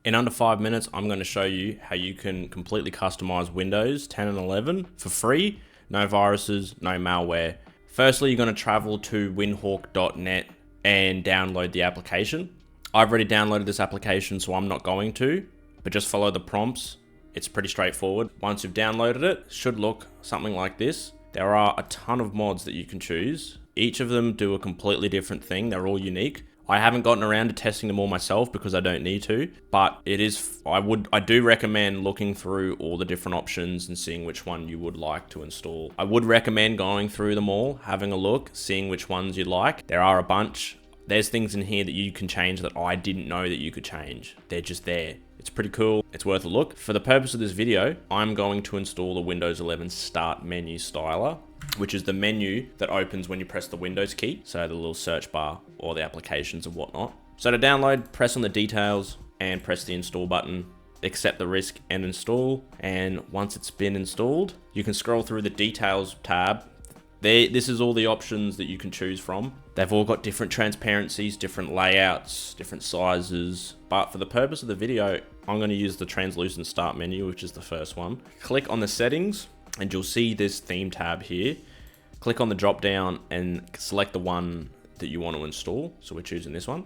In under 5 minutes, I'm going to show you how you can completely customize Windows 10 and 11 for free, no viruses, no malware. Firstly, you're going to travel to windhawk.net and download the application. I've already downloaded this application, so I'm not going to, but just follow the prompts. It's pretty straightforward. Once you've downloaded it, it should look something like this. There are a ton of mods that you can choose. Each of them do a completely different thing. They're all unique. I haven't gotten around to testing them all myself because I don't need to, but I do recommend looking through all the different options and seeing which one you would like to install. I would recommend going through them all, having a look, seeing which ones you like. There are a bunch. There's things in here that you can change that I didn't know that you could change. They're just there. It's pretty cool. It's worth a look. For the purpose of this video, I'm going to install the Windows 11 Start Menu Styler, which is the menu that opens when you press the Windows key. So the little search bar or the applications and whatnot. So to download, press on the details and press the install button, accept the risk and install. And once it's been installed, you can scroll through the details tab. This is all the options that you can choose from. They've all got different transparencies, different layouts, different sizes. But for the purpose of the video, I'm going to use the translucent start menu, which is the first one. Click on the settings and you'll see this theme tab here. Click on the drop down and select the one that you want to install. So we're choosing this one.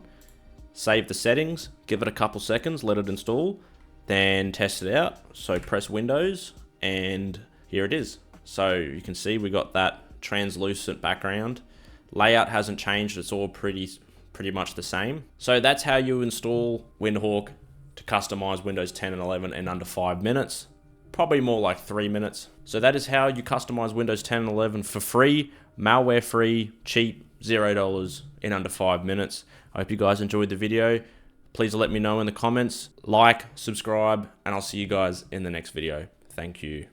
Save the settings, give it a couple seconds, let it install, then test it out. So press Windows and here it is. So you can see we got that translucent background. Layout hasn't changed, it's all pretty much the same. So that's how you install Windhawk to customize Windows 10 and 11 in under 5 minutes. Probably more like 3 minutes. So that is how you customize Windows 10 and 11 for free, malware free, cheap, $0 in under 5 minutes. I hope you guys enjoyed the video. Please let me know in the comments, like, subscribe, and I'll see you guys in the next video. Thank you.